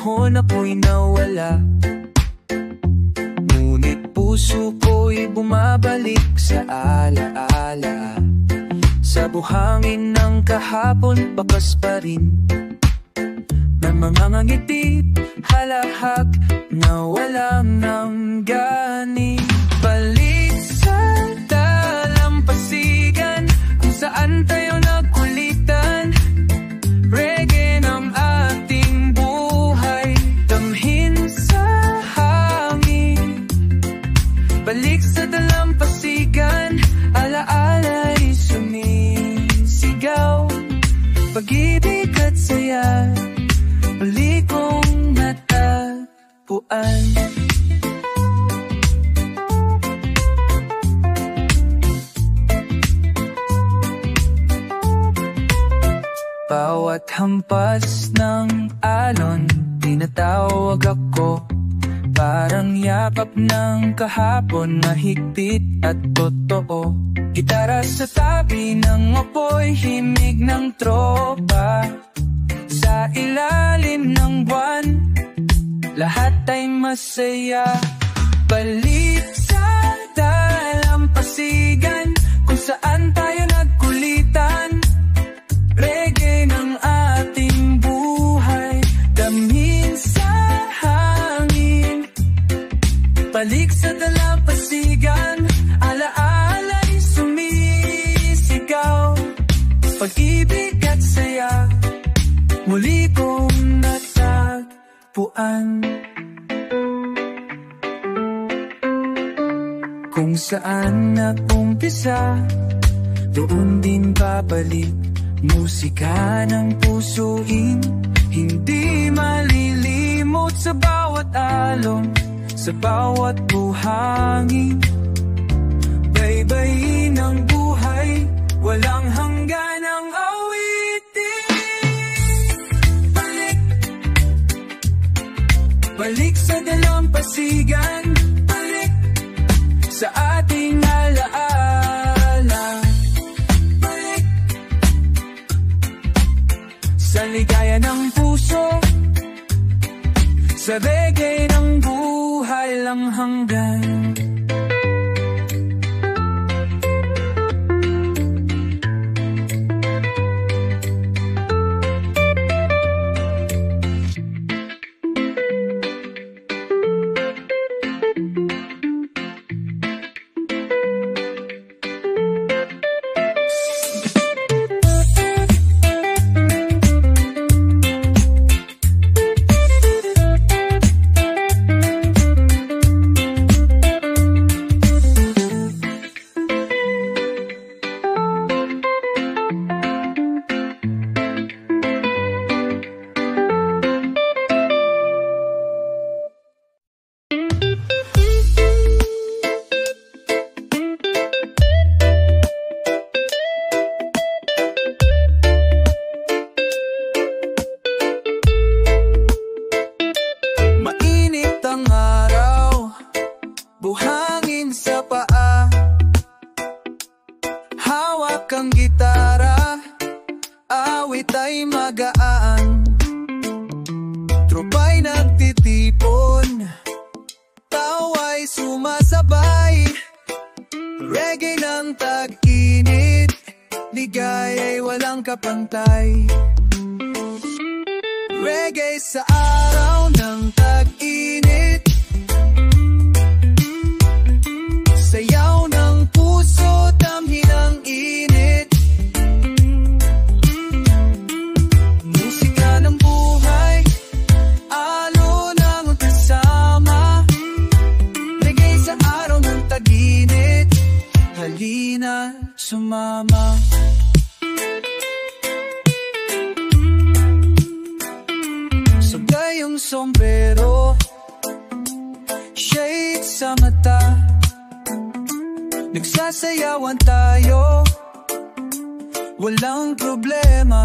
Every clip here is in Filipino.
panahon ako'y nawala, ngunit puso ko'y bumabalik sa alaala. Sa buhangin ng kahapon, bakas pa rin ng mga ngiti, halakhak na walang nangganing. Balik sa dalampasigan kung saan tayo nagkulitan. Reggae ng ating buhay, damhin sa hangin. Balik sa dalampasigan, alaala'y sumisigaw. Pag-ibig at saya, muli kong natagpuan. Bawat hampas ng alon, tinatawag ako. Parang yakap ng kahapon, mahigpit at totoo. Gitara sa tabi ng apoy, himig ng tropa. Sa ilalim ng buwan, lahat ay masaya. Balik sa dalampasigan kung saan tayo nagkulitan. Reggae ng ating buhay, damhin sa hangin. Balik sa dalampasigan, alaala'y sumisigaw. Pag-ibig at saya, muli kong natagpuan. Kung saan nag-umpisa, doon din babalik. Musika ng pusuin, hindi malilimot sa bawat alon, sa bawat buhangin. Baybayin ang buhay, walang hanggan ang awitin. Balik, balik sa dalampasigan, balik sa ating alaala. Balik sa ligaya ng puso, sa reggae ng buhay lang hanggan. Reggae sa araw ng tag-init, sayaw ng puso, damhin ang init. Musika ng buhay, alon ang kasama. Reggae sa araw ng tag-init, halina sumama. Yung sombrero, shade sa mata, nagsasayawan tayo, walang problema.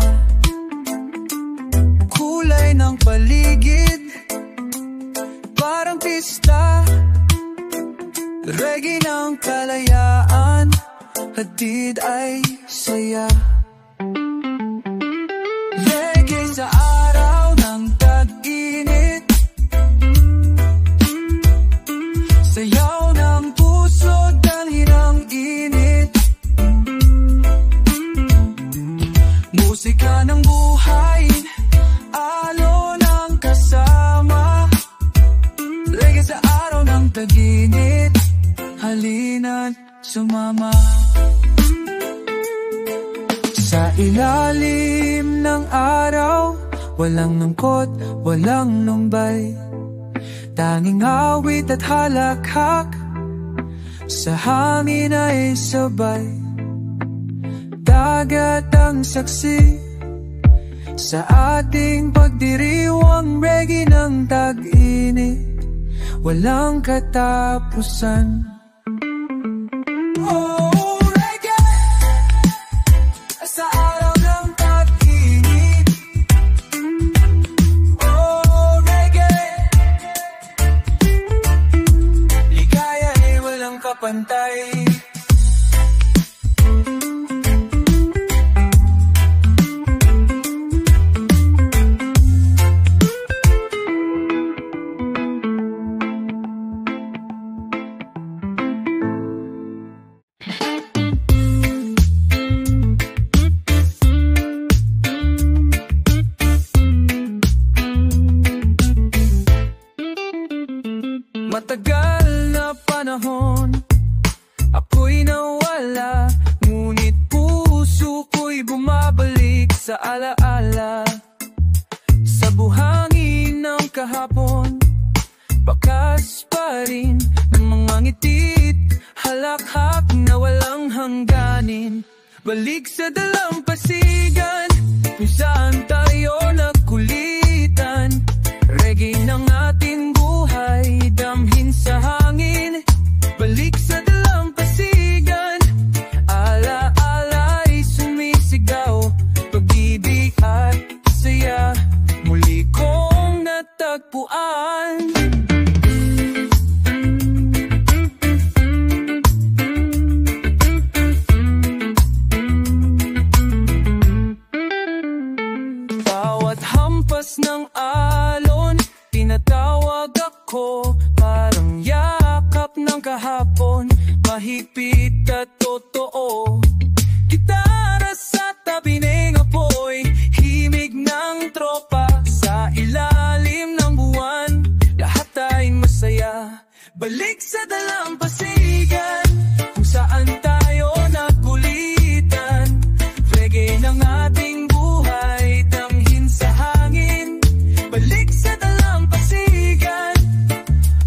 Kulay ng paligid, parang pista, reggae ng kalayaan, hatid ay saya. Reggae sa araw ng tag-init, araw ng tag-init, halina't sumama. Sa ilalim ng araw, walang lungkot, walang lumbay, tanging awit at halakhak, sa hangin ay sabay. Dagat ang saksi sa ating pagdiriwang reggae ng tag-init, walang katapusan. Oh, reggae sa araw ng tag-init. Oh, reggae, ligaya ay walang kapantay. Matagal na panahon ako'y nawala, ngunit puso ko'y bumabalik sa alaala. Sa buhangin ng kahapon, bakas pa rin ng mga ngitit, halakhak na walang hangganin. Balik sa dalampasigan kung saan tayo nagkulitan, reggae ng ating buhay, damhin sa hangin. Balik sa dalampasigan, ala-ala'y sumisigaw, pag-ibig at saya, muli kong natagpuan. Bawat hampas ng alon, tinatawag ako, parang yakap ng kahapon, mahigpit at totoo. Gitara sa tabi ng apoy, himig ng tropa sa ilalim ng buwan, lahat ay masaya. Balik sa dalampasigan kung saan tayo nagkulitan, reggae ng ating buhay, damhin sa hangin. Balik sa dalampasigan,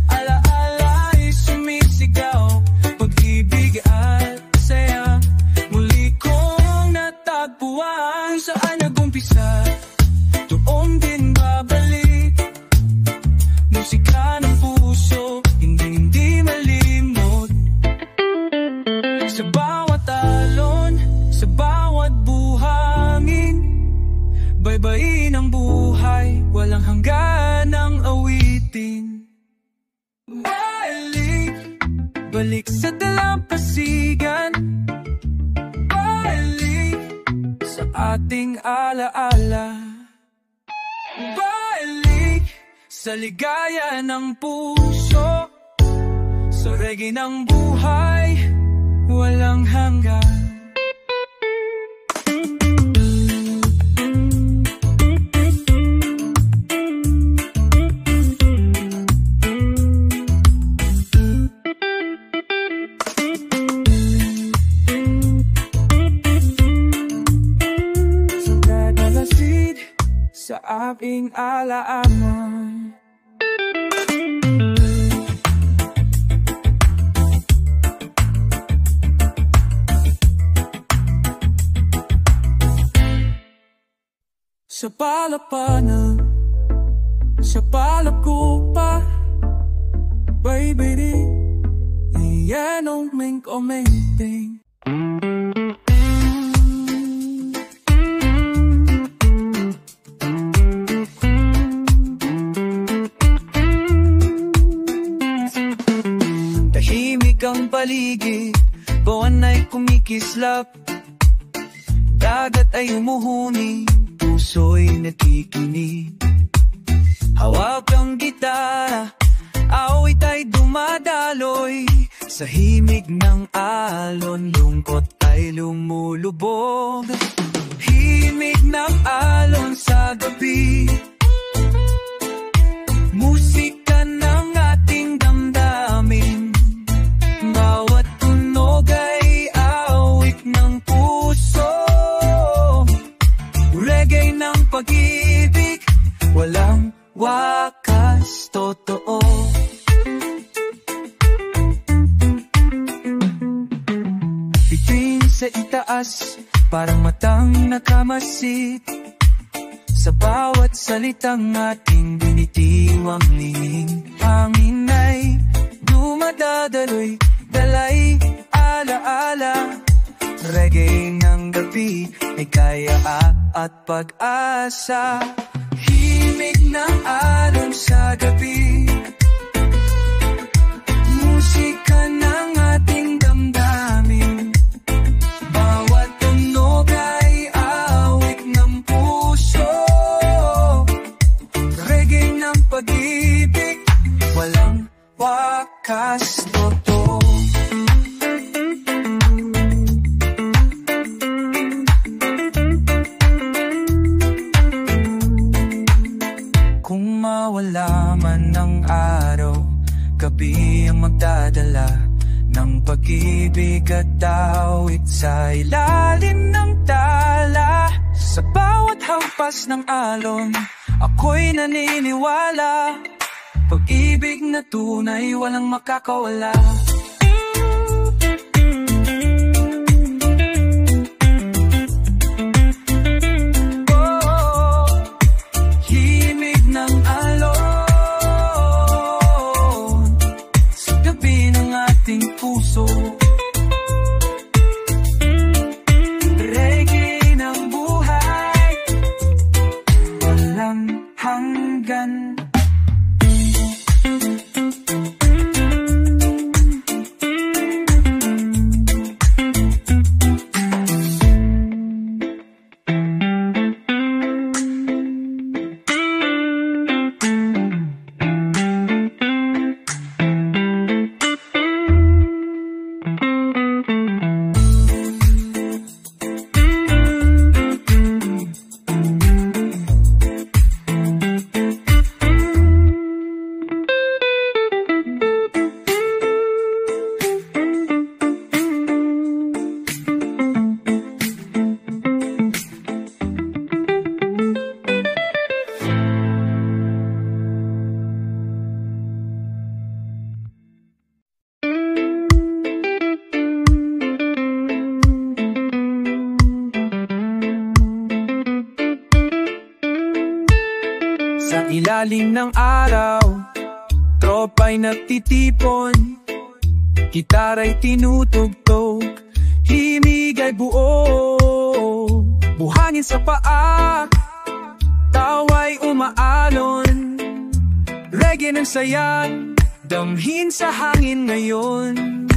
ala-ala'y sumisigaw, pag-ibig at saya, muli kong natagpuan. Saan nag-umpisa, doon din babalik. Musika ng puso, hindi malimot. Sa bawat alon, sa bawat buhangin, baybayin ang buhay, walang hanggan ang awitin. Balik, balik sa dalampasigan, balik sa ating alaala, balik sa ligaya ng puso, sa reggae ng buhay, walang hanggan. Sa aking alaala, sa palapana, sa palap ko pa, baby, yan ang ming commenting. Ang paligid, buwan ay kumikislap, dagat ay umuhuni, puso'y nakikinig. Hawak ang gitara, awit ay dumadaloy, sa himig ng alon, lungkot ay lumulubog. Himig ng alon sa gabi, musika ng ating damdamin. hampas, parang matang nakamasid. Sa bawat salitang ating binitiwang lihing, hangin ay dumadadaloy, dalay alaala. Reggae ng gabi ay kaya at pag-asa. Himig ng alon sa gabi, musika ng ating damdamin. Bawat tunog ay awit ng puso, reggae ng pag-ibig, walang wakas, totoo. Kung mawala man ng araw, gabi ang magdadala ng pag-ibig at awit sa ilalim ng tala. Sa bawat hampas ng alon, ako'y naniniwala, pag-ibig na tunay walang makakawala. Puso, reggae ng buhay, walang hanggan. Sa ilalim ng araw, tropa'y nagtitipon, gitara'y tinutugtog, himig ay buo. Buhangin sa paa, tawa'y umaalon, reggae ng sayan, damhin sa hangin ngayon.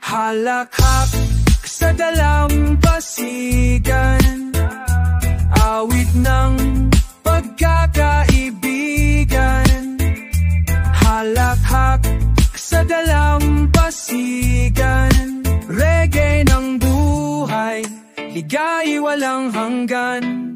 Halakhak sa dalampasigan, awit ng pagkakaibigan. Halakhak sa dalampasigan, reggae ng buhay, ligay walang hanggan.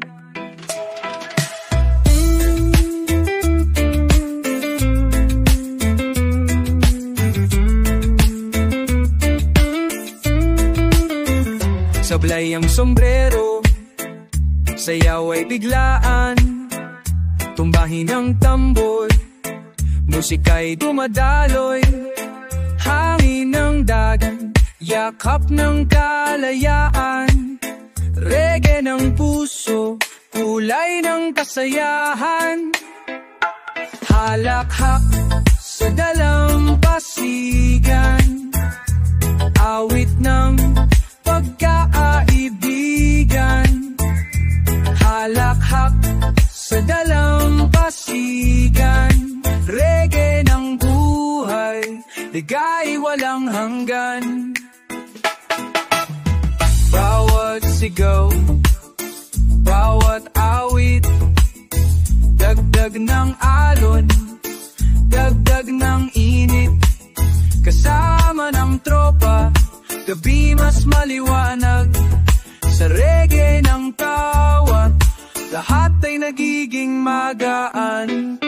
Sablay ang sombrero, sayaw ay biglaan, tumbahin ang tambor, musika'y dumadaloy, hangin ng dagat, yakap ng kalayaan, reggae ng puso, kulay ng kasayahan. Halakhak sa dalampasigan, awit ng pagkaibigan. Halakhak sa dalampasigan, reggae ng buhay, ligay walang hanggan. Bawat sigaw, bawat awit, dagdag ng alon, dagdag ng init. Kasama ng tropa, gabi mas maliwanag. Sa reggae ng tawat, lahat ay nagiging magaan.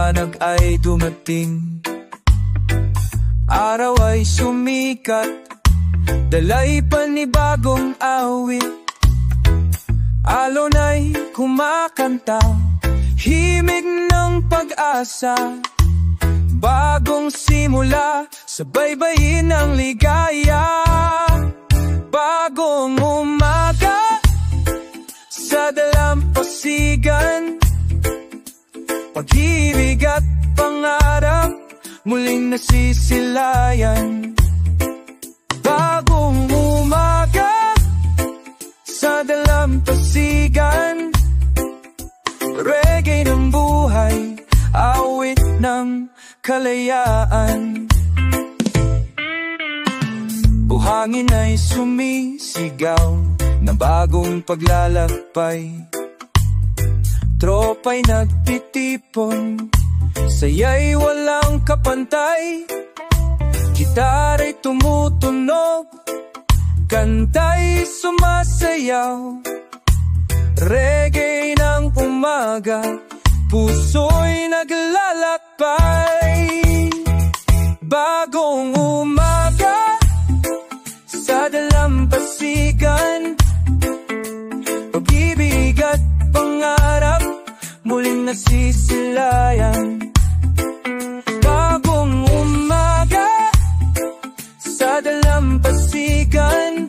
liwanag ay dumating. Araw ay sumikat, dalay panibagong awit. Alon ay kumakanta, himig ng pag-asa. Bagong simula, sa baybayin ng ligaya. Bagong umaga, sa dalampasigan. Pag-ibig at pangarap, muling nasisilayan. Bagong umaga, sa dalampasigan. Reggae ng buhay, awit ng kalayaan. Buhangin ay sumisigaw na bagong paglalakbay. Tropa'y nagtitipon, saya'y walang kapantay. Gitara'y tumutunog, kanta'y sumasayaw. Reggae ng umaga, puso'y naglalakbay. Bagong umaga, sa dalampasigan. Pag-ibig at pangarap, muling nasisilayan. Bagong umaga, sa dalampasigan.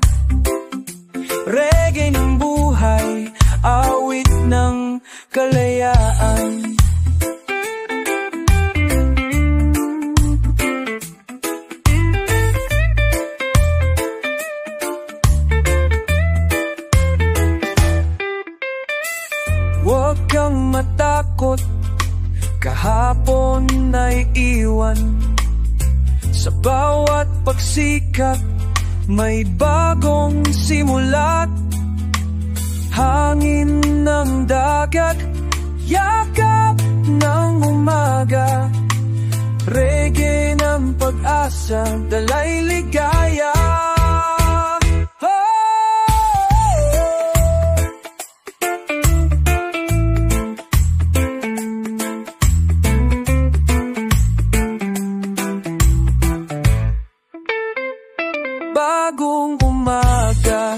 Reggae ng buhay, awit ng kalayaan. Huwag kang matakot, kahapon ay iwan. Sa bawat pagsikat, may bagong simulat. Hangin ng dagat, yakap ng umaga. Reggae ng pag-asa, dalay ligaya. Bagong umaga,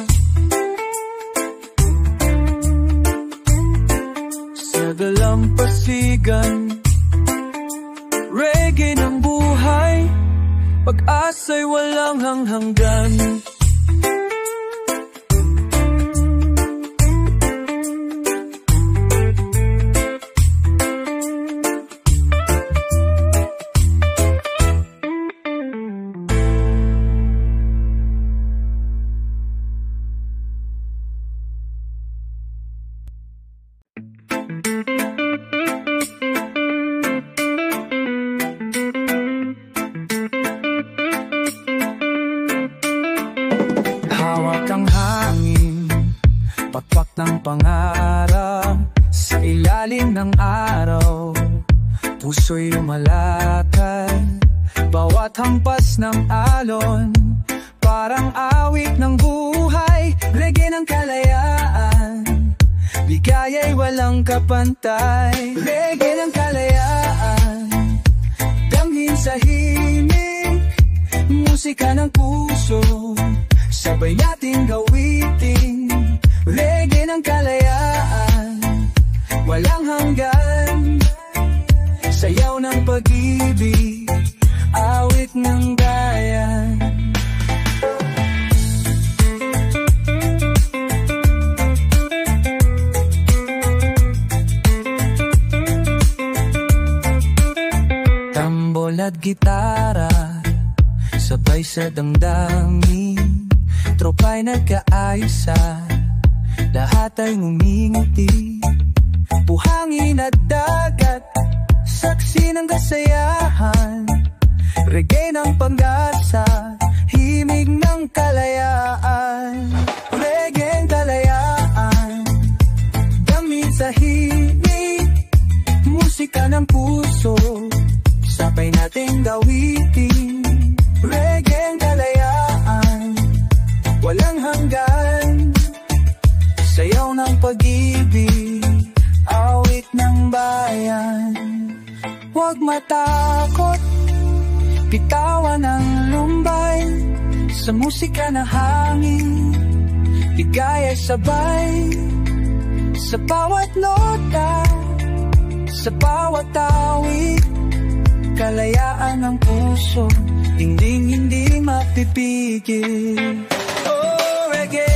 sa dalampasigan. Reggae ng buhay, pag-asa'y walang hanggan. Hawak ang hangin, pakpak ng pangarap. Sa ilalim ng araw, puso'y lumalakad. Bawat hampas ng alon, parang awit ng buhay. Reggae ng kalayaan, ligaya'y walang kapantay. Reggae ng kalayaan, damhin sa himig, musika ng puso, sabay nating gawitin. Reggae ng kalayaan, walang hanggan. Sayaw ng pag-ibig, awit ng bayan. Tambol at gitara, sabay sa damdamin. Tropa'y nagkaayusa, lahat ay ngumingiti. Buhangin at dagat, saksi ng kasayahan. Reggae ng pag-asa, himig ng kalayaan. Reggae ng kalayaan, damit sa himig, musika ng puso, sabay nating gawitin. Reggae ng kalayaan, walang hanggan. Sayaw ng pag-ibig, awit ng bayan. Huwag matakot, bitawan ang lumbay sa musika ng hangin. Ligaya'y sabay sa bawat nota, sa bawat awit. Kalayaan ng puso, hindi mapipigil. Oh, reggae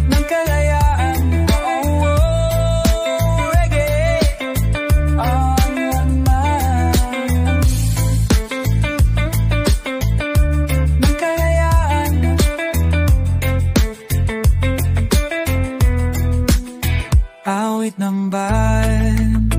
ng kalayaan. Oh, oh, reggae ang laman ng kalayaan. Awit ng bayan,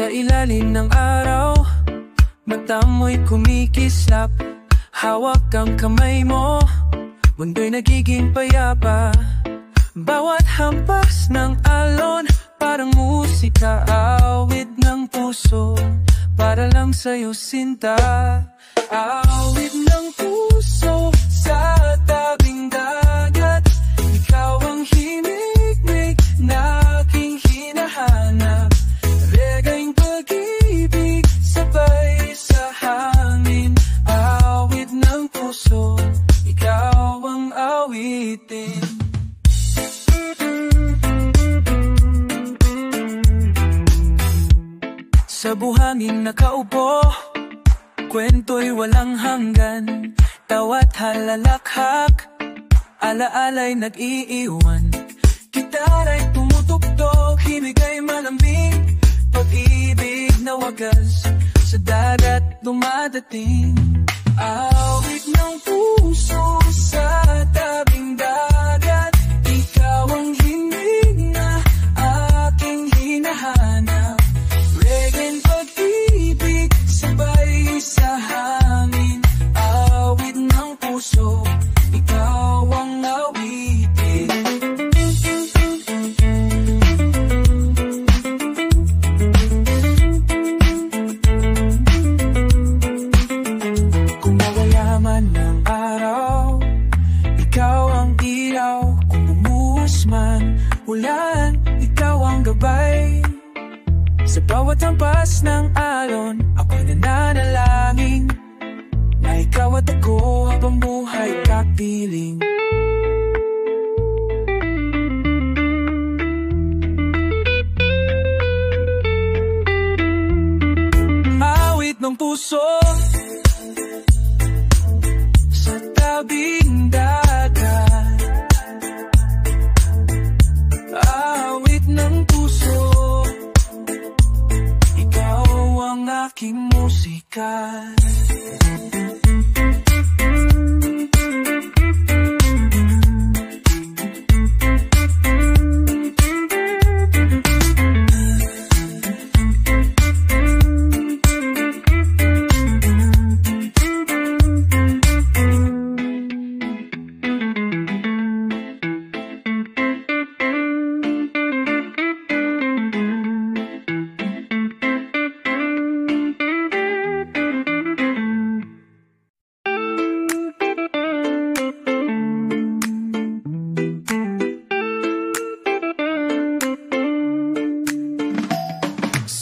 ilalim ng araw, mata mo'y kumikislap. Hawak ang kamay mo, mundo'y nagiging payapa. Bawat hampas ng alon, parang musika. Awit ng puso, para lang sa'yo sinta. Awit ng puso, sa tabing dagat. Ikaw ang himig-mig na aking hinahanap. Rega'y pag-ibig, sabay sa hangin. Awit ng puso, ikaw ang awitin. Sa buhangin nakaupo, kwento'y walang hanggan. Tawat halalakhak, alaala'y nag-iiwan. Gitara'y tumutugtog, himig ay malambing. Pag-ibig na wagas, sa dagat dumadating. Awit ng puso, sa tabing dagat. Ikaw ang himig na aking hinahanap. Reggae'ng pag-ibig, sabay sa hangin. Awit ng puso, ikaw ang awitin. Kung mawayaman ng araw, ikaw ang ilaw. Kung bumuhos man ulan, ikaw ang gabay. Sa bawat hampas ng alon, ako'y nananalangin na ikaw at ako habang buhay kapiling. Awit ng puso, sa tabing dagat. Awit ng puso, ang aking musika.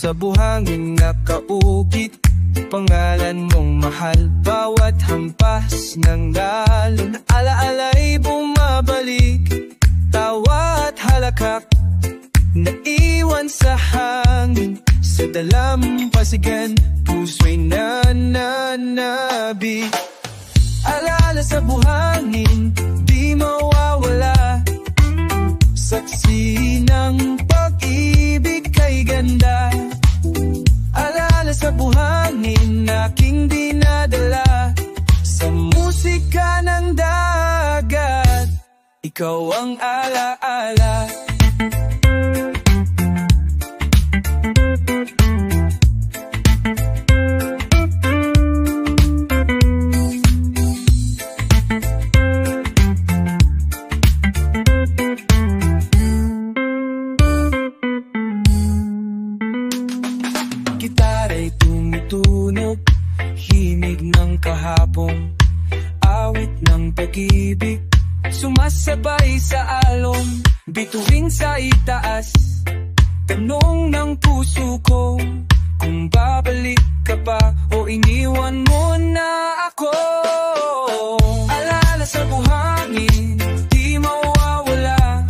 Sa buhangin nakaukit, pangalan mong mahal. Bawat hampas ng alon, alaala'y bumabalik. Tawat halakak, naiwan sa hangin. Sa dalampasigan, puso'y nananabi. Alala sa buhangin, di mawawala. Saksi ng pag-ibig kay ganda. Alala sa buhangin, aking dinadala. Sa musika ng dagat, ikaw ang alaala. sabay sa alon, bituin sa itaas. Tanong ng puso ko, kung babalik ka ba o iniwan mo na ako. Alala sa buhangin, di mawawala,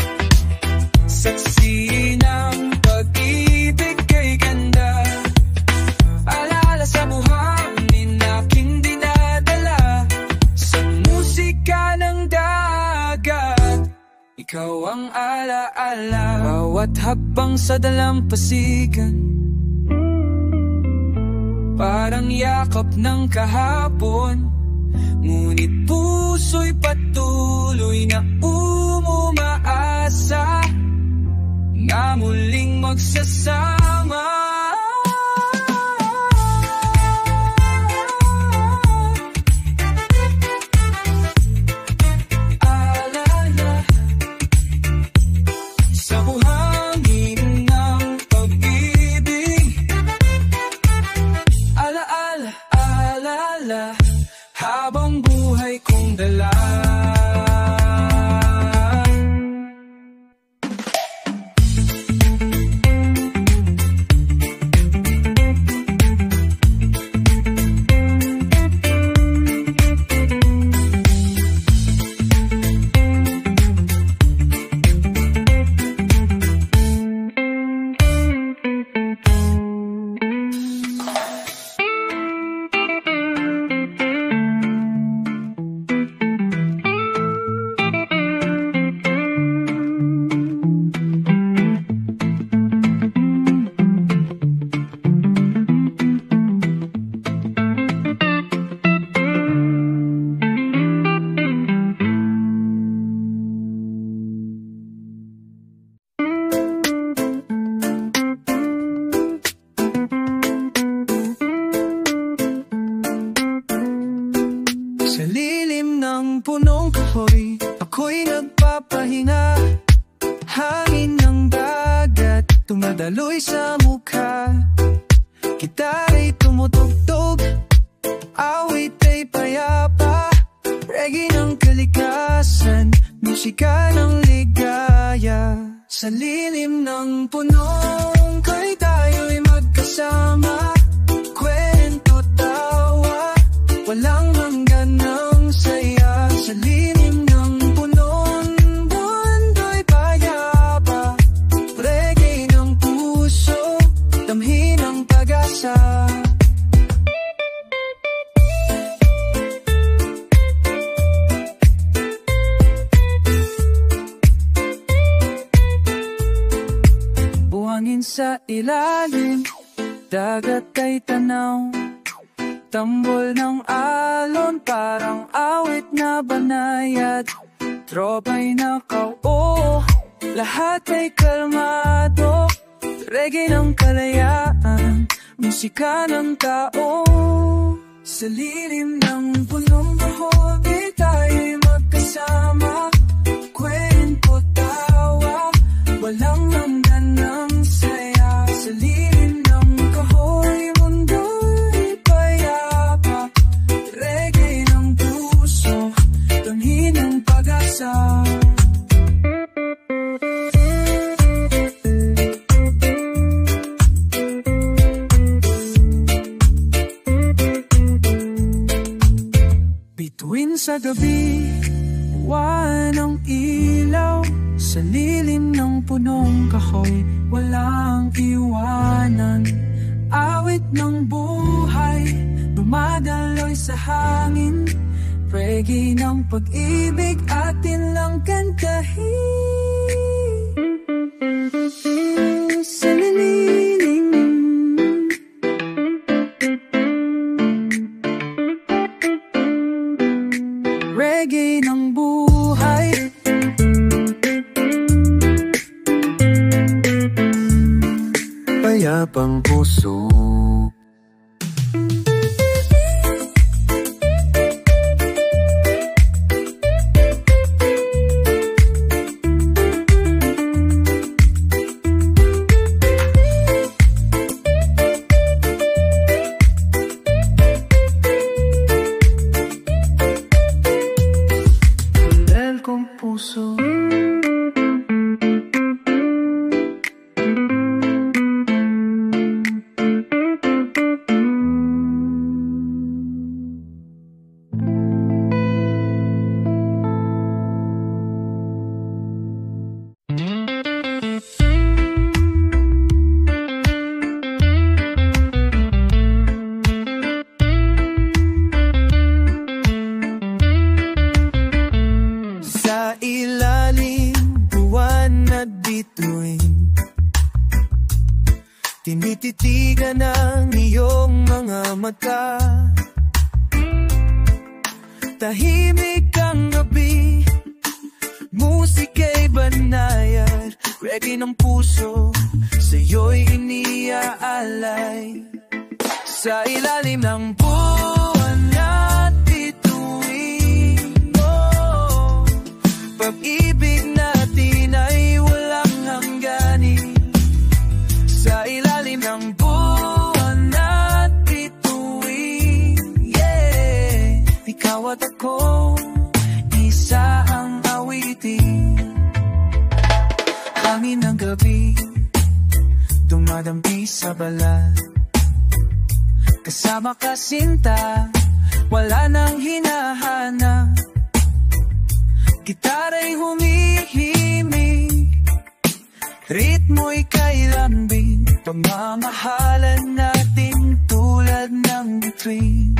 saksi ng pag-ibig kay ganda. Alala sa buhangin, aking dinadala sa musika ng dagat. Ikaw ang alaala, bawat hakbang sa dalampasigan, parang yakap ng kahapon. Ngunit puso'y patuloy na umaasa na muling magsasama. Habang buhay kong dala. Sa lilim ng punong kahoy, ako'y nagpapahinga. Hangin ng dagat, tumadaloy sa mukha. Gitara'y tumutugtog, awit ay payapa. Reggae ng kalikasan, musika ng ligaya. Sa lilim ng punong kahoy, tayo'y magkasama. Kwento, tawa, walang hanggan ng saya. Sa lilim ng punon, mundo'y payapa. Reggae ng puso, damhin ang pag-asa. Buhangin sa ilalim, dagat ay tanaw. Tambol ng alon, parang awit na banayad. Tropa'y nakauo, lahat ay kalmado. Reggae ng kalayaan, musika ng tao. Sa lilim ng punong kahoy, tayo'y magkasama. Kwento, tawa, walang hanggan ng saya. Sa lilim ng kahoy, mundo'y payapa. Reggae ng puso, damhin ang pag-asa. Bituin sa gabi, buwan ang ilaw. Sa lilim ng punong kahoy, walang iwanan. Awit ng buhay, dumadaloy sa hangin. Reggae ng pag-ibig, atin lang kantahin. Sa lilim reggae ng buhay, payapang puso. Del kong puso. tinititigan ng iyong mga mata. Tahimik ang gabi, musika'y banayad, reggae ng puso, sa'yo'y iniaalay. Sa ilalim ng buwan at bituin mo, pag-ibig natin ay walang hangganin. Sa ilalim ng buwan at bituin, yeah, ikaw at ako, isa ang awitin. Hangin ng gabi, dumadampi sa balat. Kasama ka sinta, wala nang hinahanap. Gitara'y humihimig, ritmo'y kay lambing. Pagmamahalan natin tulad ng bituin.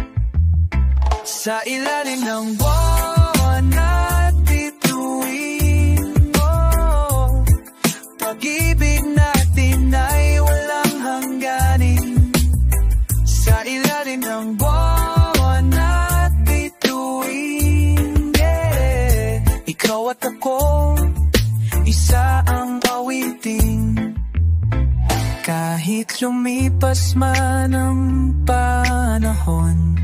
Sa ilalim ng buwan at bituin mo, pag-ibig natin ay walang hangganin. Sa ilalim ng buwan at bituin, yeah, ikaw at ako, isa ang awitin. Kahit lumipas man ang panahon,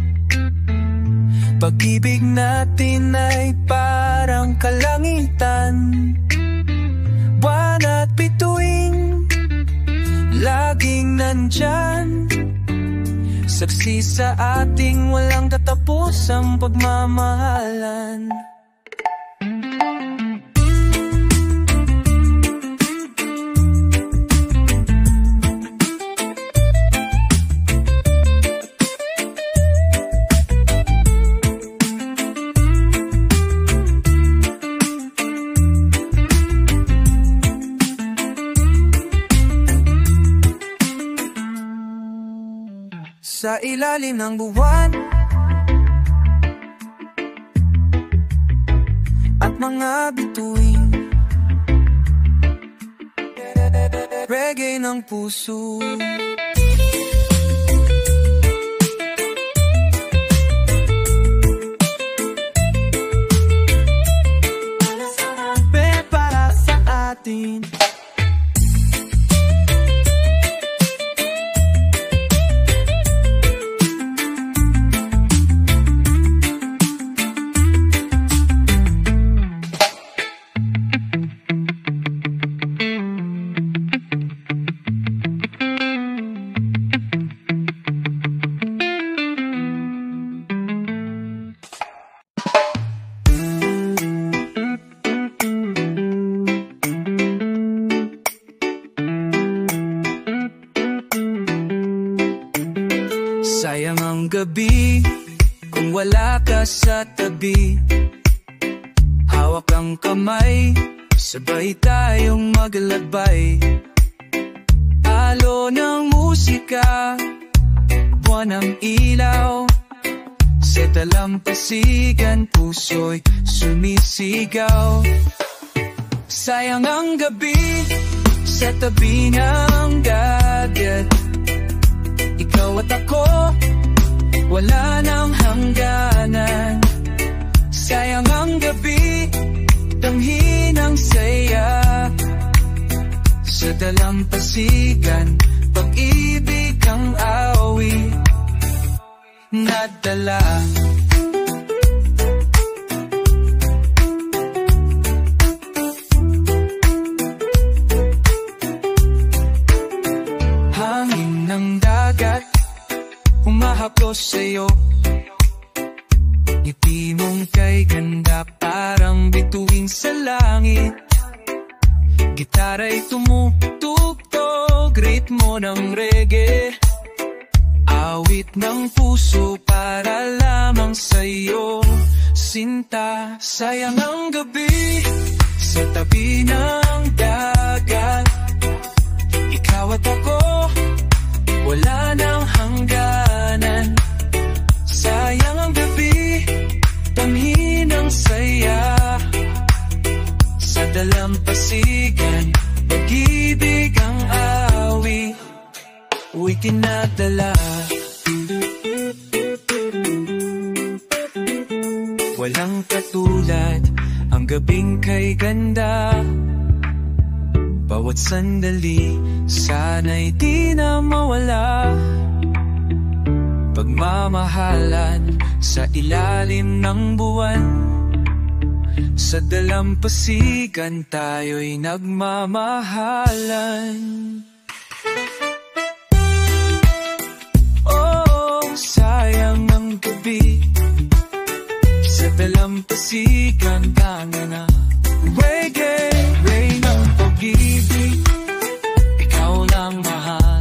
pag-ibig natin ay parang kalangitan. Buwan at bituin, laging nandyan, saksi sa ating walang katapusang pagmamahalan. Sa ilalim ng buwan at mga bituin, reggae ng puso. Para sa atin. Sayang ang gabi kung wala ka sa tabi. Hawak ang kamay, sabay tayong maglalakbay. Alo ng musika, buwan ng ilaw, sa dalampasigan puso'y sumisigaw. Sayang ang gabi sa tabi ng dagat. Ikaw at ako, wala nang hangganan. Sayang ang gabi, tanghi ng saya, sa dalampasigan, pag-ibig ang awit nadala. Hangin ng dagat, humahaplos sa'yo. Ngiti mong kay ganda, parang bituin sa langit. Gitara'y tumutugtog, ritmo ng reggae. Awit ng puso para lamang sa'yo, sinta. Sayang ang gabi sa tabi ng dagat. Ikaw at ako, wala nang hangganan. Sayang ang gabi, tanghi ng saya, sa dalampasigan, pag-ibig ang awit itinadala. Walang katulad ang gabing kay ganda. Bawat sandali, sana'y di na mawala. Pagmamahalan sa ilalim ng buwan, sa dalampasigan tayo'y nagmamahalan. Oh, sayang ang gabi, sa dalampasigan tanga na. Reggae, rain ng pag-ibig, ikaw lang mahal.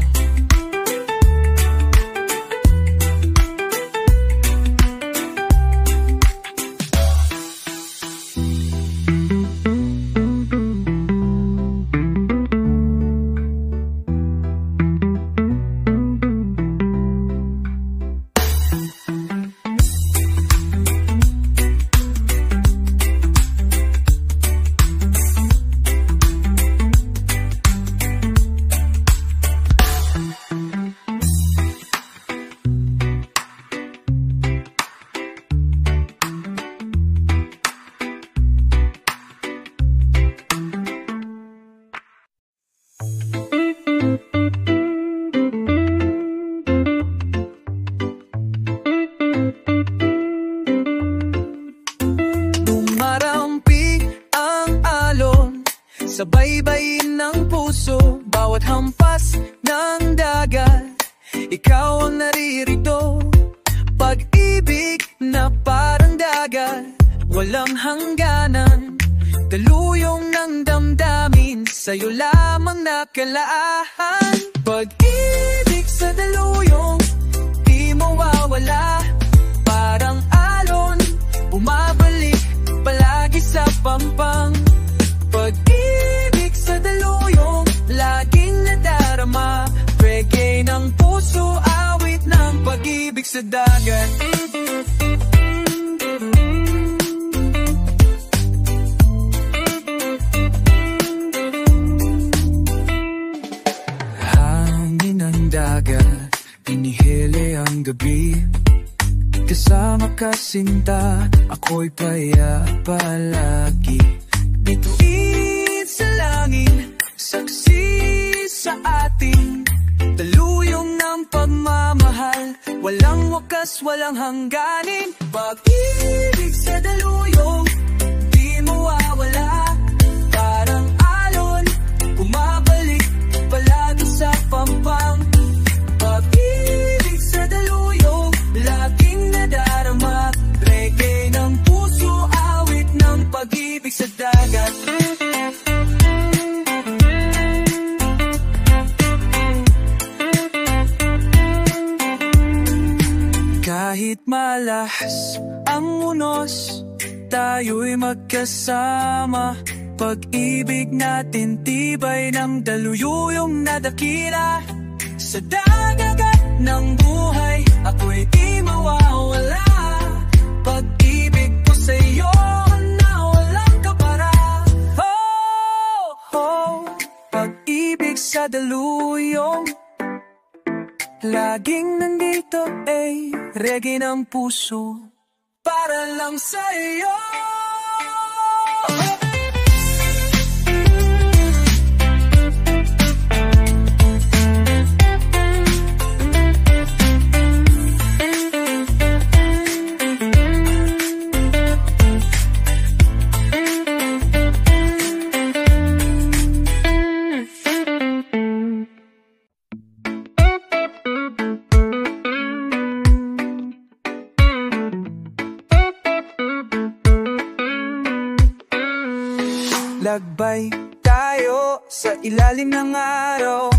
Sa baybayin ng puso, bawat hampas ng dagat, ikaw ang naririto. Pag-ibig na parang dagat, walang hangganan. Daluyong ng damdamin, sa'yo lamang nakalaan. Pag-ibig sa daluyong, di mawawala. Parang alon, bumabalik palagi sa pampang. Pag-ibig sa daluyong, laging nadarama. Reggae ng puso, awit ng pag-ibig sa dagat. Hangin ng dagat, inihili ang gabi. Kasama ka sinta, ako'y paya palagi. Bituin sa langin, saksi sa ating daluyong ng pagmamahal. Walang wakas, walang hangganin. Pag-ibig sa daluyong, di mawawala. Parang alon, bumabalik palagi sa pampang. Pag-ibig sa daluyong, laging nadarama. Reggae ng puso, awit ng pag-ibig sa dagat. Kahit malahas ang unos, tayo'y magkasama. Pag-ibig natin tibay ng daluyong nadakila. Sa dagat ng buhay, ako'y di mawawala. Pag-ibig ko sa'yo na walang kapara. Oh, oh, pag-ibig sa daluyong, laging nandito ay reggae ng puso, para lang sa'yo. Lagbay tayo sa ilalim ng araw,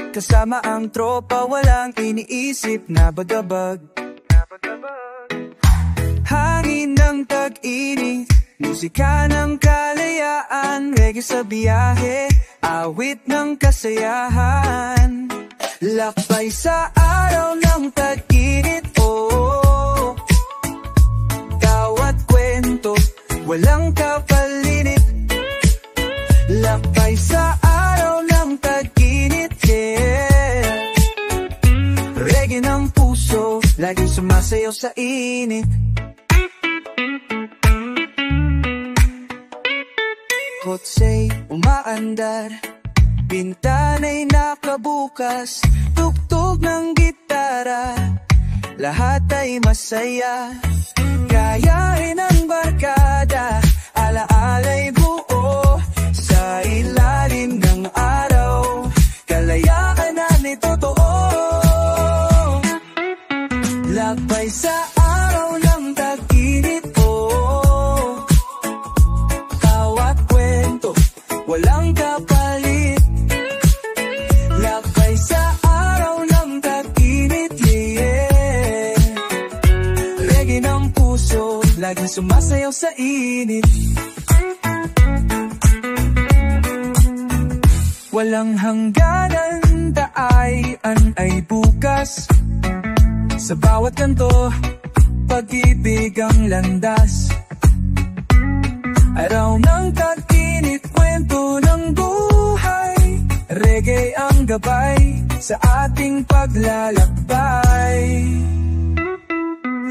kasama ang tropa, walang iniisip na bagabag. Hangin ng tag-init, musika ng kalayaan. Reggae sa biyahe, awit ng kasayahan. Lakbay sa araw ng tag-init, oh. Bawat kwento, walang kapalinit. Lakbay sa araw ng tag-init, yeah. laging sumasayaw sa init. Kotsa'y umaandar, bintana'y nakabukas, tugtog ng gitara, lahat ay masaya. Gayahin ang barkada, alaala'y buo, sa ilalim ng araw, kalayaan na nitotoo. Lakbay sa araw ng tag-init ko, bawat kwento, walang kapalit. Lakbay sa araw ng tag-init, yeah. Reggae ng puso, laging sumasayaw sa init. Walang hangganan, daayan ay bukas. Sa bawat kanto, pag-ibig ang landas. Araw ng tag-init, kwento ng buhay. Reggae ang gabay sa ating paglalakbay.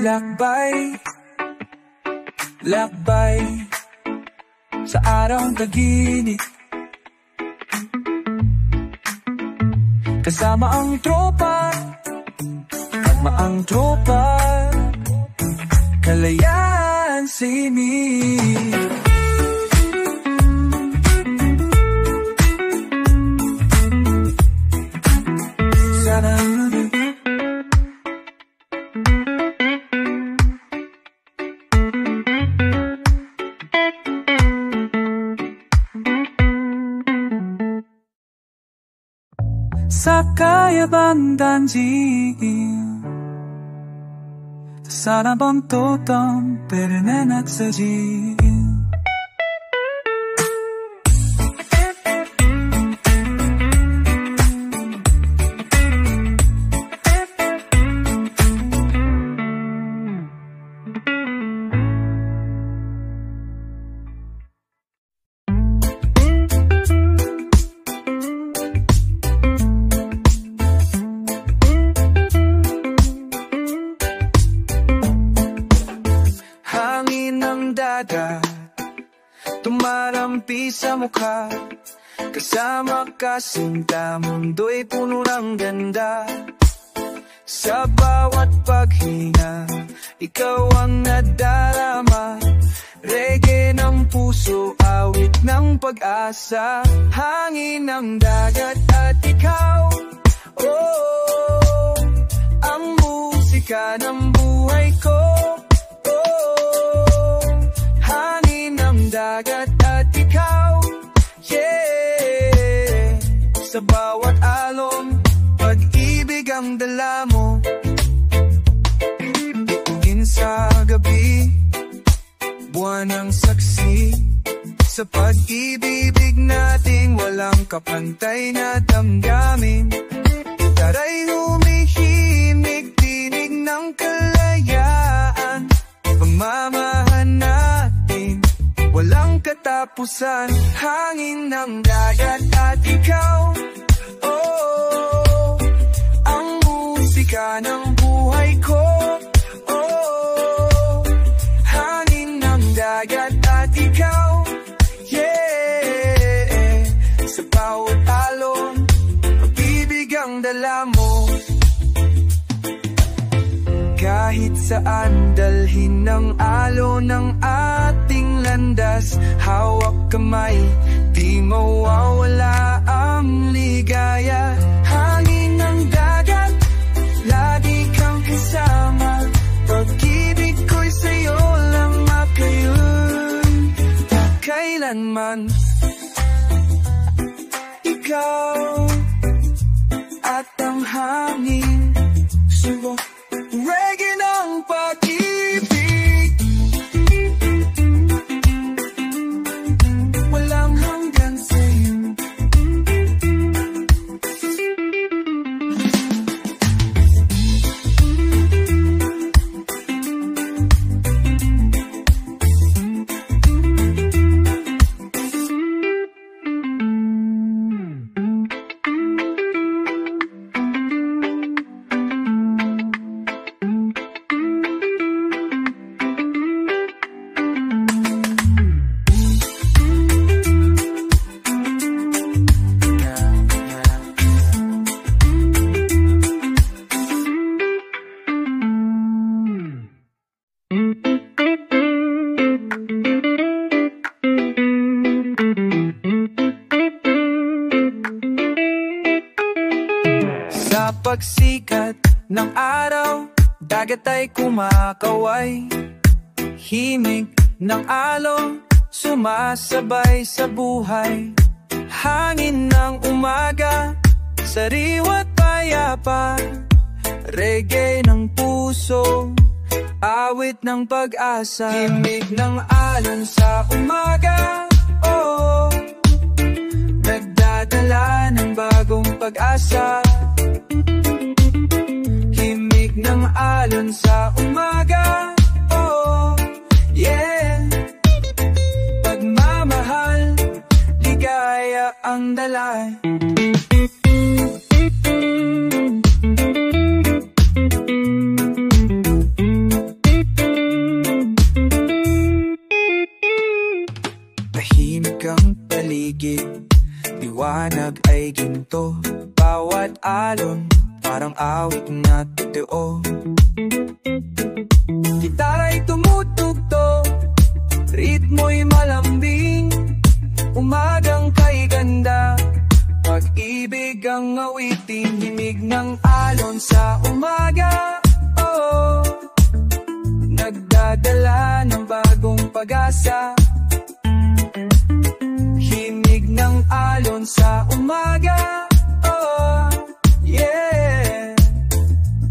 Lakbay, lakbay sa araw ng tag-init. Kasama ang tropa, kalma ang tropa, kalayaan sa init. Sana sa kayabang danjiin, sana bang totam pernen at sajiin. Tumarampi sa mukha, kasama kasinta, mundo'y puno ng ganda. Sa bawat paghinga, ikaw ang nadarama. Reggae ng puso, awit ng pag-asa. Hangin ng dagat at ikaw, oh, ang musika ng buhay ko. Dagat at ikaw, yeah. Sa bawat alon, pag-ibig ang dala mo. Bituin sa gabi, buwan ang saksi. Sa pag-ibig nating walang kapantay na damdamin. Taray humihimik, tinig ng kalayaan. Pagmamahan natin, walang katapusan. Hangin ng dagat at ikaw, oh, ang musika ng buhay ko. Oh, hangin ng dagat at ikaw, yeah. Sa bawat alon, pag-ibig ang dala mo. Kahit saan dalhin ng alon ng ating landas, hawak kamay, di mawawala ang ligaya. Hangin ng dagat, lagi kang kasama. Pag-ibig ko'y sa'yo lang makayon, kailanman. Ikaw at ang hangin, subok reggae ng pag-ibig, walang hanggan sa'yo. Sa pagsikat ng araw, dagat ay kumakaway. Himig ng alon, sumasabay sa buhay. Hangin ng umaga, sariwa't payapa. Reggae ng puso, awit ng pag-asa. Himig ng alon sa umaga, oh, nagdadala ng bagong pag-asa. Himig ng alon sa umaga, oh, yeah. Pagmamahal, ligaya ang dala. Tahimik ang paligid, liwanag ay ginto. Bawat alon, parang awit na totoo. Gitara'y tumutugtog, ritmo'y malambing. Umagang kay ganda, pag-ibig ang awitin. Himig ng alon sa umaga, oh, nagdadala ng bagong pag-asa. Himig ng alon sa umaga, oh, yeah.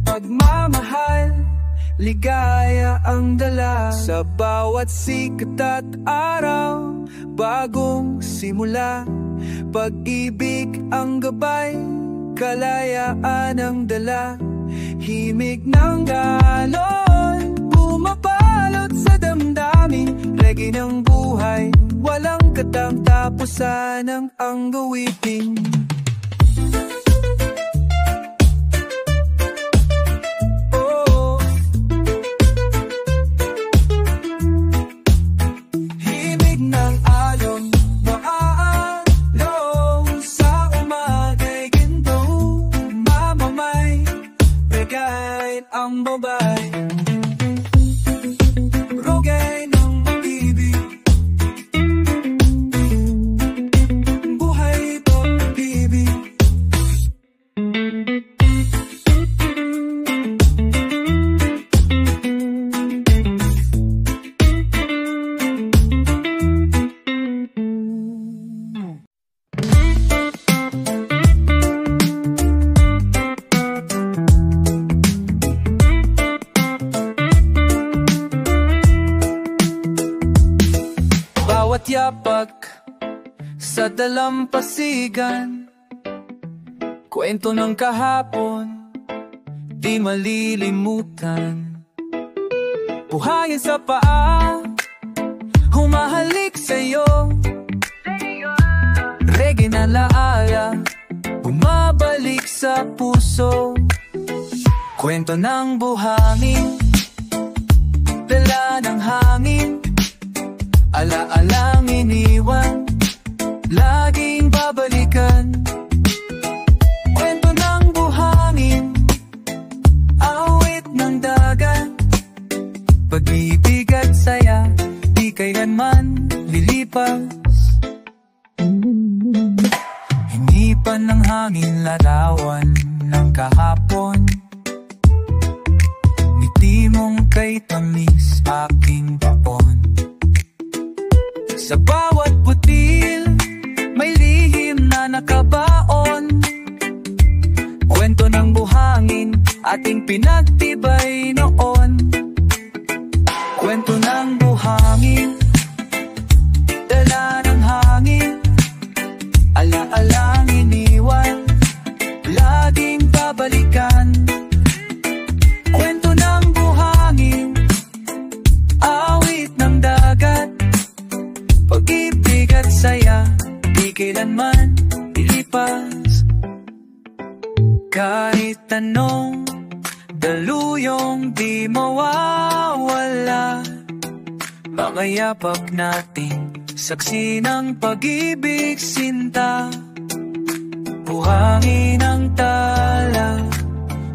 Pagmamahal, ligaya ang dala. Sa bawat sikat at araw, bagong simula. Pag-ibig ang gabay, kalayaan ang dala. Himig ng alon, pumapalot sa damdamin. Reggae ng buhay, walang katang-tapusan ang gawitin. Oh, himig ng alon, maaalon sa umagay ginto. Mamamay, regain ang babay. Rogay ng pag-ibig, buhay pag-ibig. Bawat yapak sa dalampasigan, kwento ng kahapon, di malilimutan. Buhayin sa paa, humahalik sa'yo. Reggae na laaya, bumabalik sa puso. Kwento ng buhangin, dala ng hangin. Ala-alang iniwan, laging babalikan. Kwento ng buhangin, awit ng dagat. Pag-ibig at saya, di kailanman lilipas. Hinipan ng hangin, larawan ng kahapon. Ngiti mong kay tamis, aking baon. Sa bawat butil, may lihim na nakabaon. Kwento ng buhangin, ating pinagtibay noon. Kwento ng buhangin, dala ng hangin. Ala-alang iniwan, laging babalikan. Kwento ng buhangin, awit ng dagat. Pag-ibig at saya, di kailanman ilipas. Kahit anong daluyong di mawawala, mga yapak natin, saksi ng pag-ibig sinta. Buhangin ang tala,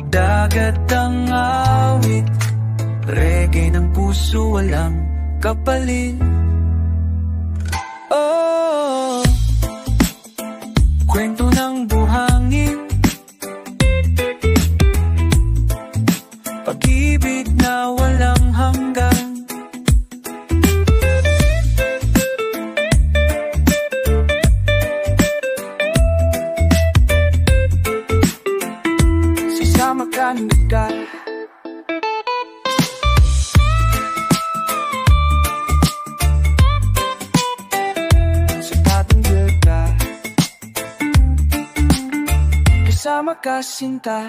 dagat ang awit. Reggae ng puso, walang kapalit. Oh, kwento ng buhangin, kasama ka sinta.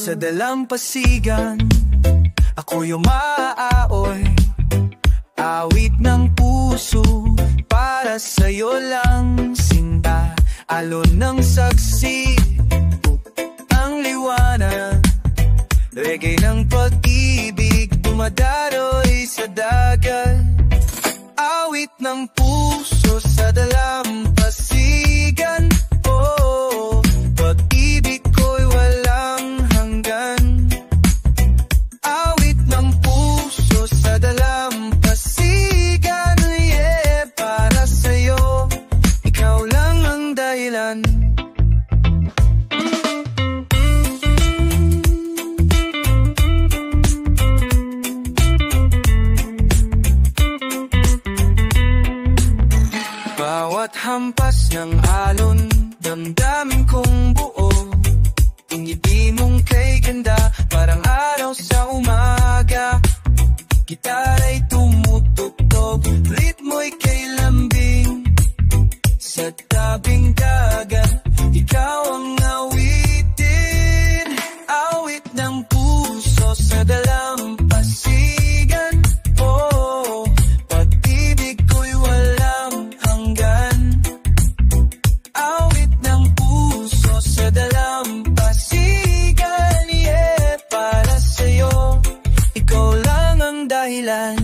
Sa dalampasigan, ako'y umaaoy, awit ng puso, para sa'yo lang sinta. Alon ng saksi, ang liwanag, reggae ng pag-ibig, dumadaroy sa dagat. Awit ng puso sa dalampasigan, oh, pag-ibig ko'y walang hanggan. Awit ng puso sa dalampasigan, yeah, para sa'yo, ikaw lang ang dahilan. Bawat hampas ng alon, damdamin kong buo. Ang ngiti mong kay ganda, parang araw sa umaga. Gitara'y tumutugtog, ritmo'y kay lambing. Sa tabing dagat, ikaw ang awitin. Awit ng puso sa dalampasigan, oh, pag-ibig ko'y walang hanggan. Awit ng puso sa dalampasigan, yeah, para sa'yo, ikaw lang ang dahilan.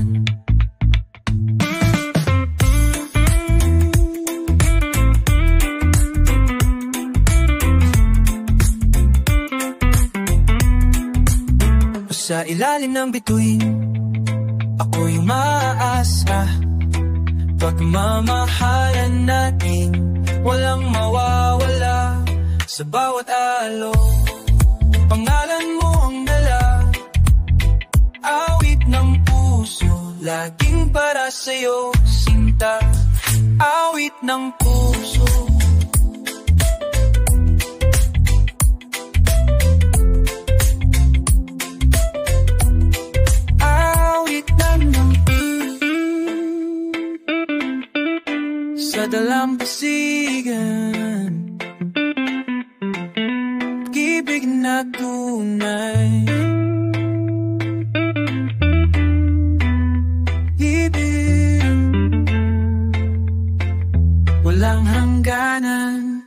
Sa ilalim ng bituin, ako'y umaasa, pagmamahalan natin walang mawawala. Sa bawat alo, pangalan mo ang dala. Awit ng puso, laging para sa'yo sinta. Awit ng puso. Sa dalampasigan, pag-ibig na tunay. Ibig, walang hangganan.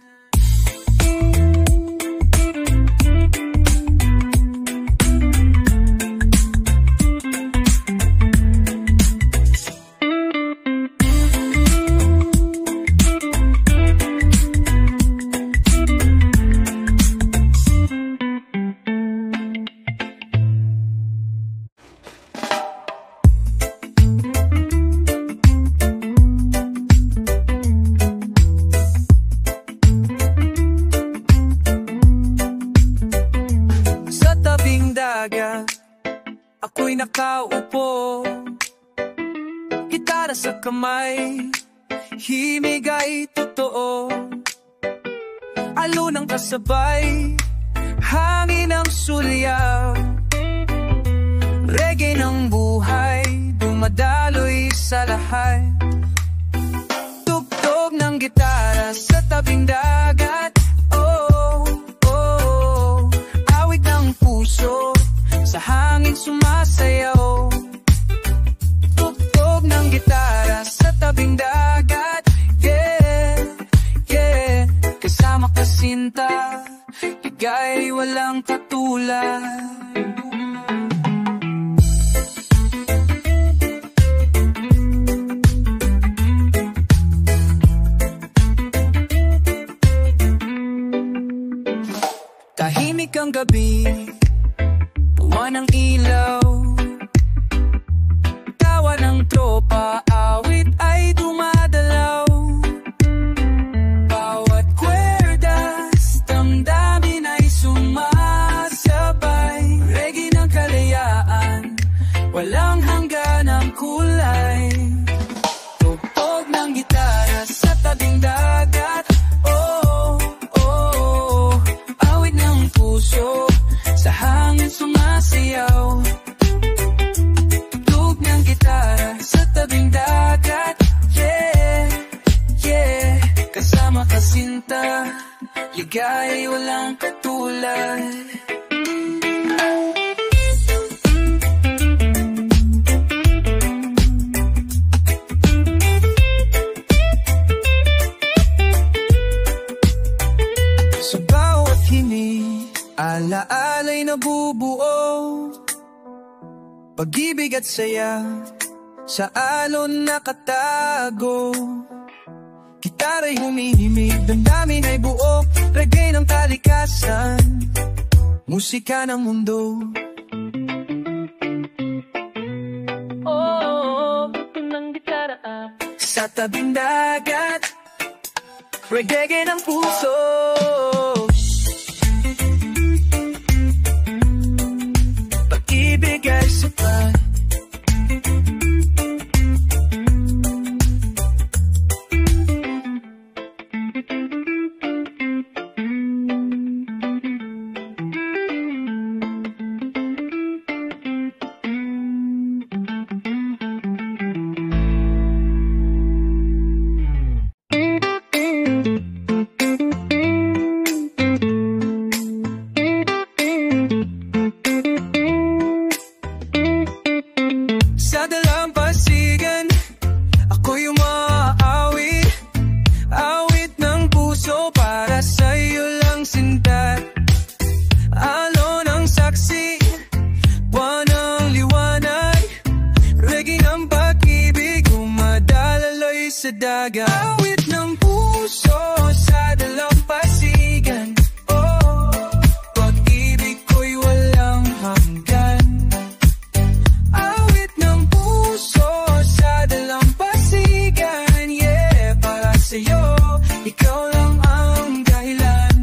Ako'y nakaupo, gitara sa kamay, himig ay totoo. Alunang kasabay, hangin ang sulyaw, reggae ng buhay, dumadaloy sa lahat. Tugtog ng gitara sa tabing dagat, oh, oh, awit ng puso, sa hangin sumasayaw. Tugtog ng gitara sa tabing dagat, yeah, yeah. Kasama ka sinta, ligay walang katulad. Tahimik ang gabi, ng ilaw, tawa ng tropa, awit ay dumadalaw. ligaya'y walang katulad. Sa bawat hini, alaala'y nabubuo, pag-ibig at saya sa alon nakatago. Gitara'y humihimig, damdamin ay buo, reggae ng kalikasan, musika ng mundo. Buto ng gitara sa tabing dagat, reggae ng puso. Pag-ibig ay sapat, sa dalampasigan, ako'y umaawit, awit ng puso para sa'yo lang sinta. Alon ng saksi, buwan ng liwanag, reggae ng pag-ibig, umadalaloy sa dagat. Awit ng puso sa dalampasigan, pag-ibig ko'y walang hanggan. Ikaw lang ang dahilan.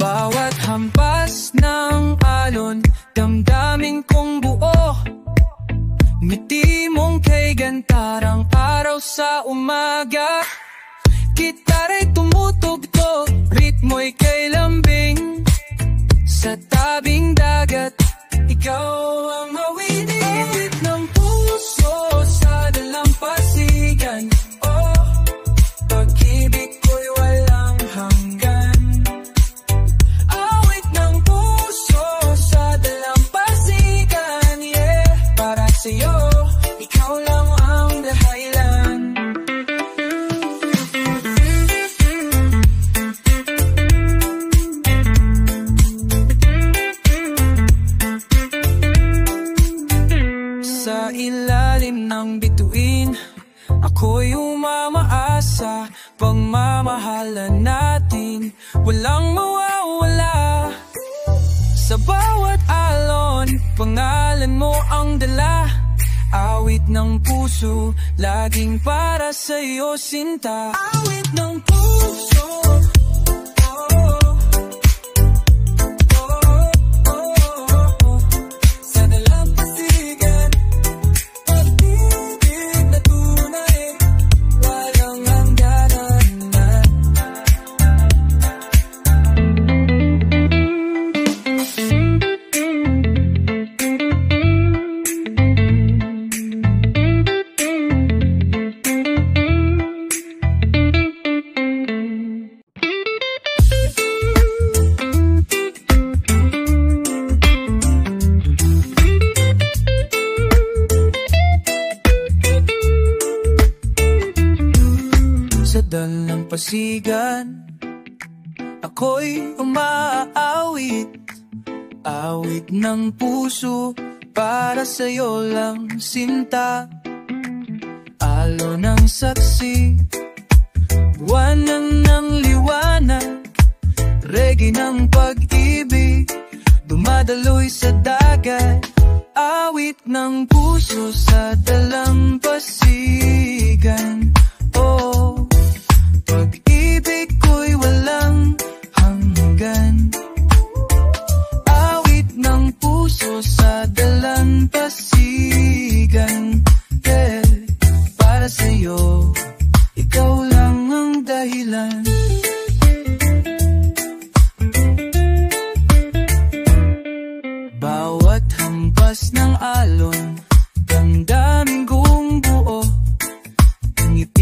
Bawat hampas ng alon, damdamin kong buo, ngiti mong kay gantarang araw sa umaga. Gitara'y tumutugtog, ritmo'y kay lambing, sa tabing dagat, ikaw ang mawini. Awit ng puso sa dalampasigan, pag-ibig ko'y walang hanggan. Awit ng puso sa dalampasigan, para sa'yo, ikaw lang ang dahilan. Sa ilalim ng bituin, ako'y umamaasa, pagmamahalan natin walang mawawala. Sa bawat alon, pangalan mo ang dala, awit ng puso, laging para sa'yo sinta. Awit ng puso, sa dalampasigan, pag-ibig na tunay, walang hangganan. Sa dalampasigan, ako'y umaawit, awit ng puso, para sa'yo lang sinta. Alon ng saksi, buwanan ng liwanag, reggae ng pag-ibig, dumadaloy sa dagat. Awit ng puso sa dalampasigan, pag-ibig ko'y walang hanggan. Awit ng puso sa dalampasigan, para sa'yo, ikaw lang ang dahilan. Bawat hampas ng alon, damdamin kong buo, ngiti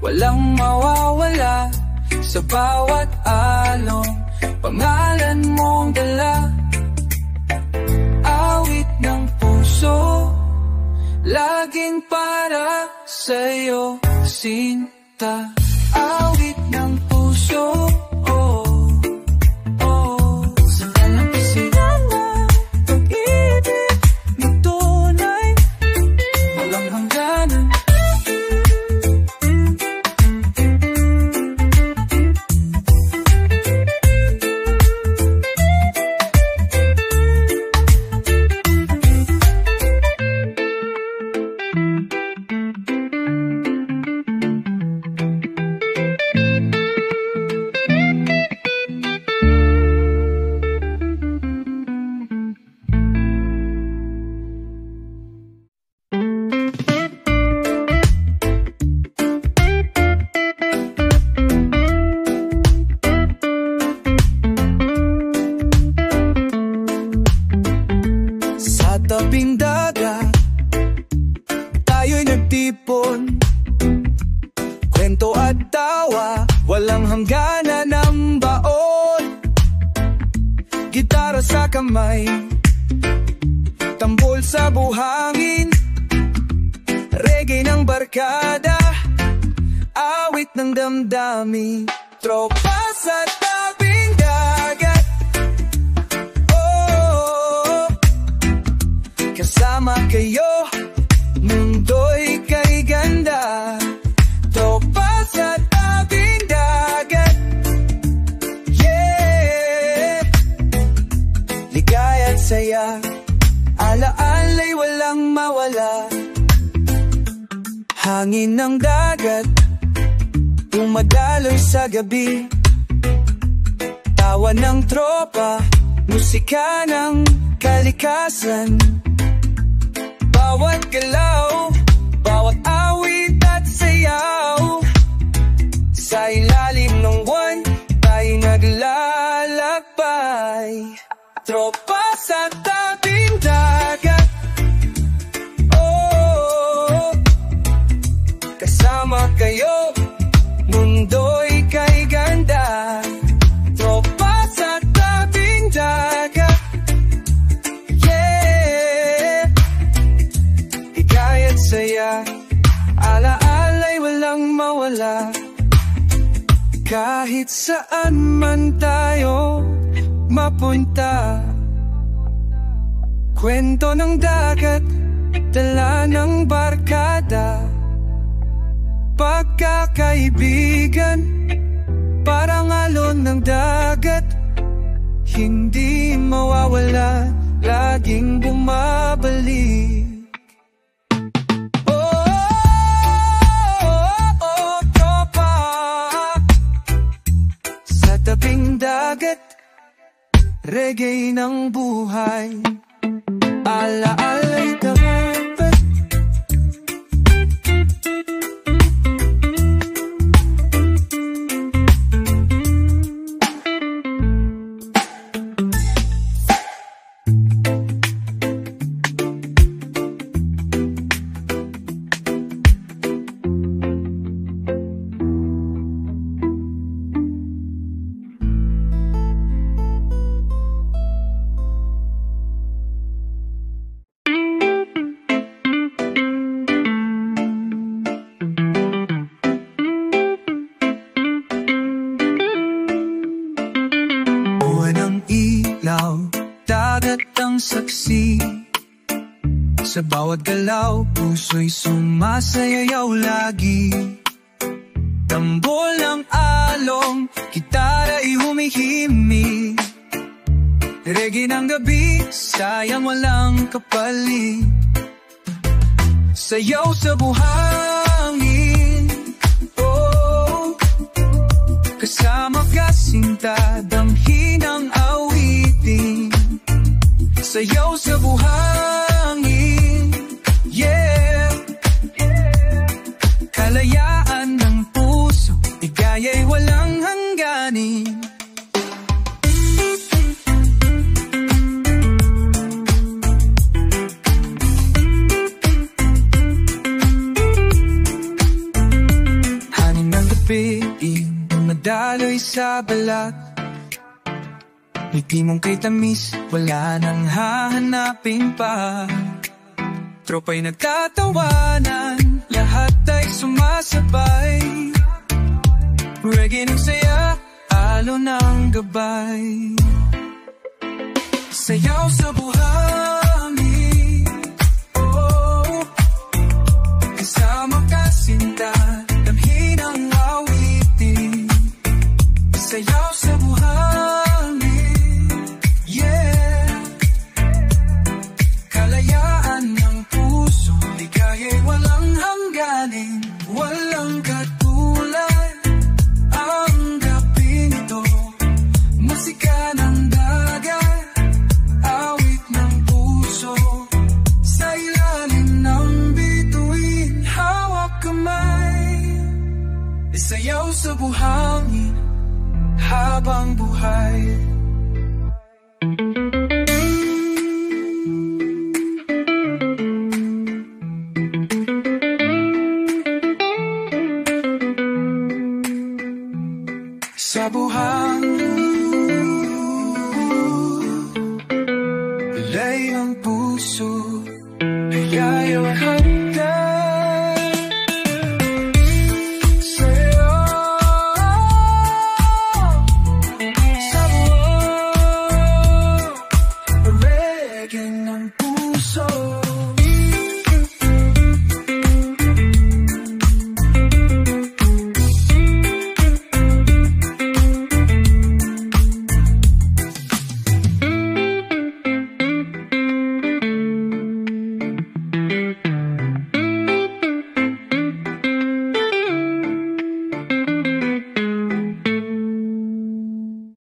walang mawawala sa bawat alon. Pangalan mong dala, awit ng puso, laging para sa'yo, sinta. Awit ng puso, oh, oh. Sa talang kasinala, pag-ibig na tunay, walang hangganan. Tabing dagat, tayo'y nagtipon, kwento at tawa, walang hangganan ng baon. Gitara sa kamay, tambol sa buhangin, reggae ng barkada, awit ng damdamin, tropa sa tabing dagat. Kasama kayo, mundo'y kay ganda, tropa sa tabing dagat. Yeah! Ligaya at saya, alaala'y walang mawala. Hangin ng dagat, umadaloy sa gabi, tawa ng tropa, musika ng kalikasan. Bawat galaw, bawat awit at sayaw, sa ilalim ng buwan, tayo naglalakbay. Tropa sa tabing dagat, oh, kasama kayo, mundo'y kay ganda. Tropa sa tabing dagat, saya, alaala'y walang mawala. Kahit saan man tayo mapunta, kwento ng dagat, dala ng barkada. Pagkakaibigan, parang alon ng dagat, hindi mawawala, laging bumabalik. Tabing dagat, reggae ng buhay, alaala'y dapat. Saksi sa bawat galaw, puso'y sumasayaw lagi. Tambol ng along, gitara'y humihimik, reggae ng gabi, sayang walang kapalit. Sayaw sa buhangin, oh, kasama ka sinta, damhin ang awitin. Sayaw sa buhangin, yeah, kalayaan ng puso, igaya'y walang hangganin. caffeine Madaloy sa balat Ngiti mong kay tamis Wala nang hahanapin pa Tropa'y nagtatawanan Lahat ay sumasabay Reggae ng saya Alon ng gabay Sayaw sa buhangin Oh Kasama kasinta Damhin ang awitin Sayaw sa buhangin Yeah Kalayaan ng puso Ligaya'y walang hangganin Walang katulad Ang gabing ito Musika ng dagat Awit ng puso Sa ilalim ng bituin Hawak kamay Isayaw sa buhangin Habang buhay Sa buhangin Lay ang puso Ayaw